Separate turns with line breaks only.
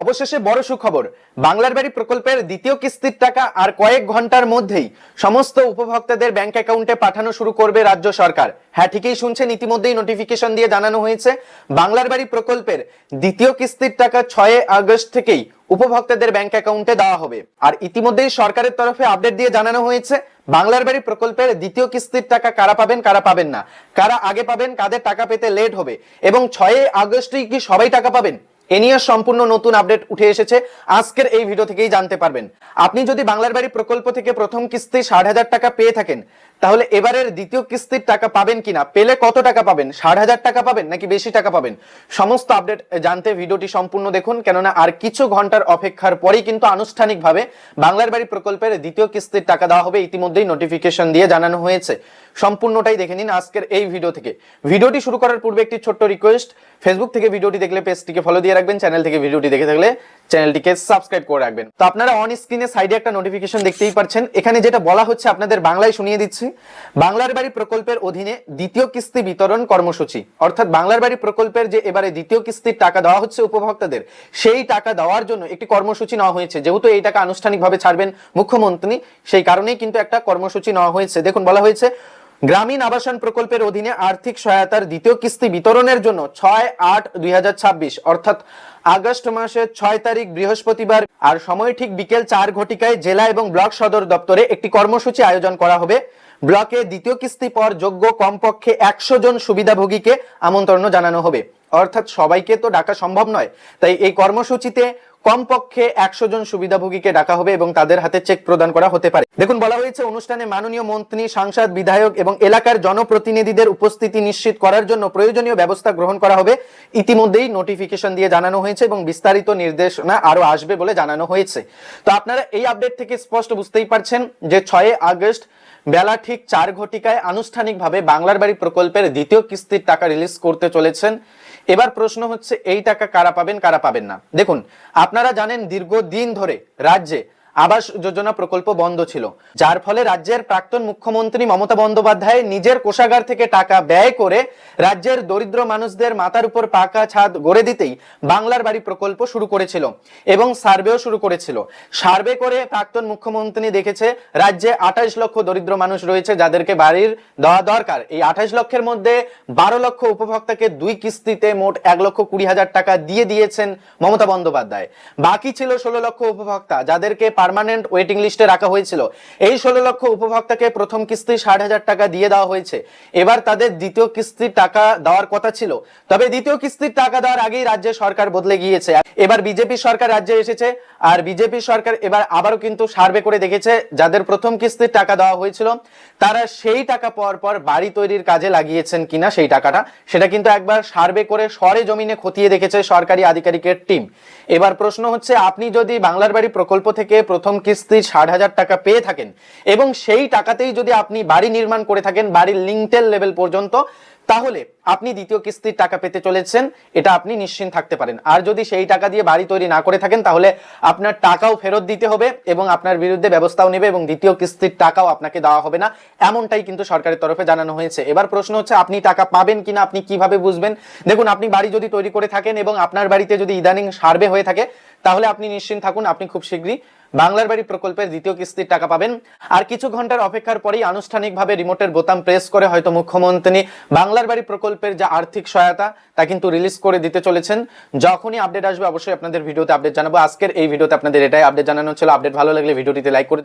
অবশেষে বড় সুখবর, বাংলার বাড়ি প্রকল্পের দ্বিতীয় কিস্তির টাকা আর কয়েক ঘন্টার মধ্যেই সমস্ত উপভোক্তাদের ব্যাংক অ্যাকাউন্টে পাঠানো শুরু করবে রাজ্য সরকার। হ্যাঁ, ঠিকই শুনছেন, ইতিমধ্যেই নোটিফিকেশন দিয়ে জানানো হয়েছে বাংলার বাড়ি প্রকল্পের দ্বিতীয় কিস্তির টাকা 6 আগস্ট থেকেই উপভোক্তাদের ব্যাংক অ্যাকাউন্টে দেওয়া হবে। আর ইতিমধ্যেই সরকারের তরফে আপডেট দিয়ে জানানো হয়েছে বাংলার বাড়ি প্রকল্পের দ্বিতীয় কিস্তির টাকা কারা পাবেন কারা পাবেন না, কারা আগে পাবেন, কাদের টাকা পেতে লেট হবে এবং 6 আগস্টই কি সবাই টাকা পাবেন, এ নিয়ে সম্পূর্ণ নতুন আপডেট উঠে এসেছে। আজকের এই ভিডিও থেকেই জানতে পারবেন। আপনি যদি বাংলার বাড়ি প্রকল্প থেকে প্রথম কিস্তি 60,000 টাকা পেয়ে থাকেন, তাহলে এবারের দ্বিতীয় কিস্তির টাকা পাবেন কিনা, পেলে কত টাকা পাবেন, 60,000 টাকা পাবেন নাকি বেশি টাকা পাবেন, সমস্ত আপডেট জানতে ভিডিওটি সম্পূর্ণ দেখুন। কেননা আর কিছু ঘন্টার অপেক্ষার পরেই কিন্তু আনুষ্ঠানিকভাবে বাংলার বাড়ি প্রকল্পের দ্বিতীয় কিস্তির টাকা দেওয়া হবে, ইতিমধ্যেই নোটিফিকেশন দিয়ে জানানো হয়েছে। সম্পূর্ণটাই দেখে নিন আজকের এই ভিডিও থেকে। ভিডিওটি শুরু করার পূর্বে একটি ছোট্ট রিকোয়েস্ট, ফেসবুক থেকে ভিডিওটি দেখলে পেজটিকে ফলো দিয়ে রাখবেন, চ্যানেল থেকে ভিডিওটি দেখে থাকলে চ্যানেলটিকে সাবস্ক্রাইব করে রাখবেন। তো আপনারা অন স্ক্রিনে সাইডে একটা নোটিফিকেশন দেখতেই পাচ্ছেন, এখানে যেটা বলা হচ্ছে আপনাদের বাংলায় শুনিয়ে দিচ্ছি। বাংলার বাড়ি প্রকল্পের অধীনে দ্বিতীয় কিস্তি বিতরণ কর্মসূচি, অর্থাৎ বাংলার বাড়ি প্রকল্পের যে এবারে দ্বিতীয় কিস্তির টাকা দেওয়া হচ্ছে উপভোক্তাদের, সেই টাকা দেওয়ার জন্য একটি কর্মসূচি নেওয়া হয়েছে। যেহেতু এই টাকা আনুষ্ঠানিকভাবে ছাড়বেন মুখ্যমন্ত্রী, সেই কারণেই কিন্তু একটা কর্মসূচি নেওয়া হয়েছে। দেখুন, বলা হয়েছে গ্রামীণ আবাসন প্রকল্পের অধীনে আর্থিক সহায়তার দ্বিতীয় কিস্তি বিতরণের জন্য 6-8-2026 অর্থাৎ আগস্ট মাসের 6 তারিখ বৃহস্পতিবার আর সময় ঠিক বিকেল 4 ঘটিকায় জেলা এবং ব্লক সদর দপ্তরে একটি কর্মসূচি আয়োজন করা হবে। ব্লকে দ্বিতীয় কিস্তি পর যোগ্য কমপক্ষে 100 জন সুবিধাভোগীকে আমন্ত্রণ জানানো হবে। অর্থাৎ সবাইকে তো ডাকা সম্ভব নয়, তাই এই কর্মসূচিতে কমপক্ষে 100 জন সুবিধাভোগীকে ডাকা হবে এবং তাদের হাতে চেক প্রদান করা হতে পারে। দেখুন, বলা হয়েছে অনুষ্ঠানে মাননীয় মন্ত্রী, সাংসদ, বিধায়ক এবং এলাকার জনপ্রতিনিধিদের উপস্থিতি নিশ্চিত করার জন্য প্রয়োজনীয় ব্যবস্থা গ্রহণ করা হবে। ইতিমধ্যেই নোটিফিকেশন দিয়ে জানানো হয়েছে এবং বিস্তারিত নির্দেশনা আরো আসবে বলে জানানো হয়েছে। তো আপনারা এই আপডেট থেকে স্পষ্ট বুঝতেই পারছেন যে 6 আগস্ট বেলা ঠিক 4 ঘটিকায় আনুষ্ঠানিকভাবে বাংলার বাড়ি প্রকল্পের দ্বিতীয় কিস্তির টাকা রিলিজ করতে চলেছেন। এবার প্রশ্ন হচ্ছে এই টাকা কারা পাবেন কারা পাবেন না। দেখুন, আপনারা জানেন দীর্ঘদিন ধরে রাজ্যে আবাস যোজনা প্রকল্প বন্ধ ছিল, যার ফলে রাজ্যের প্রাক্তন মুখ্যমন্ত্রী মমতা বন্দ্যোপাধ্যায় নিজের কোষাগার থেকে টাকা ব্যয় করে রাজ্যের দরিদ্র মানুষদের মাথার উপর পাকা ছাদ গড়ে দিতেই বাংলার বাড়ি প্রকল্প শুরু করেছিল এবং সার্ভেও শুরু করেছিল। সার্ভে করে প্রাক্তন মুখ্যমন্ত্রী দেখেছে রাজ্যে 28 লক্ষ দরিদ্র মানুষ রয়েছে যাদেরকে বাড়ির দেওয়া দরকার। এই 28 লক্ষের মধ্যে 12 লক্ষ উপভোক্তাকে 2 কিস্তিতে মোট 1,20,000 টাকা দিয়ে দিয়েছেন মমতা বন্দ্যোপাধ্যায়। বাকি ছিল 16 লক্ষ উপভোক্তা যাদেরকে পার্মানেন্ট ওয়েটিং লিস্টে রাখা হয়েছিল। এই 16 লক্ষ উপভোক্তাকে প্রথম কিস্তি 60,000 টাকা দিয়ে দেওয়া হয়েছে। এবার তাদের দ্বিতীয় কিস্তির টাকা দেওয়ার কথা ছিল, তবে দ্বিতীয় কিস্তির টাকা দেওয়ার আগেই রাজ্যের সরকার বদলে গিয়েছে। এবার বিজেপি সরকার রাজ্যে এসেছে আর বিজেপি সরকার এবার আবারও কিন্তু সার্ভে করে দেখেছে যাদের প্রথম কিস্তির টাকা দেওয়া হয়েছিল তারা সেই টাকা পাওয়ার পর বাড়ি তৈরির কাজে লাগিয়েছেন কিনা সেই টাকাটা, সেটা কিন্তু একবার সার্ভে করে সরে জমিনে খতিয়ে দেখেছে সরকারি আধিকারিকের টিম। এবার প্রশ্ন হচ্ছে, আপনি যদি বাংলার বাড়ি প্রকল্প থেকে প্রথম কিস্তি 60,000 টাকা পেয়ে থাকেন এবং সেই টাকাতেই যদি আপনি বাড়ি নির্মাণ করে থাকেন বাড়ির লিংটেল লেভেল পর্যন্ত, তাহলে আপনি দ্বিতীয় কিস্তির টাকা পেতে চলেছেন, এটা আপনি নিশ্চিন্ত থাকতে পারেন। আর যদি সেই টাকা দিয়ে বাড়ি তৈরি না করে থাকেন তাহলে আপনার টাকাও ফেরত দিতে হবে এবং আপনার বিরুদ্ধে ব্যবস্থাও নেবে এবং দ্বিতীয় কিস্তির টাকাও আপনাকে দেওয়া হবে না, এমনটাই কিন্তু সরকারের তরফে জানানো হয়েছে। এবার প্রশ্ন হচ্ছে আপনি টাকা পাবেন কিনা, আপনি কিভাবে বুঝবেন? দেখুন, আপনি বাড়ি যদি তৈরি করে থাকেন এবং আপনার বাড়িতে যদি ইদানিং সার্ভে হয়ে থাকে তাহলে আপনি নিশ্চিন্ত থাকুন, আপনি খুব শীঘ্রই বাংলার বাড়ি প্রকল্পের দ্বিতীয় কিস্তির টাকা পাবেন। আর কিছু ঘন্টার অপেক্ষার পরেই আনুষ্ঠানিকভাবে রিমোটের বোতাম প্রেস করে হয়তো মুখ্যমন্ত্রী বাংলার বাড়ি প্রকল্পের যে আর্থিক সহায়তা তা কিন্তু রিলিজ করে দিতে চলেছেন। যখনই আপডেট আসবে অবশ্যই আপনাদের ভিডিওতে আপডেট জানাবো। আজকের এই ভিডিওতে আপনাদের এটাই আপডেট জানানো ছিল। আপডেট ভালো লাগলে ভিডিওটিতে লাইক করে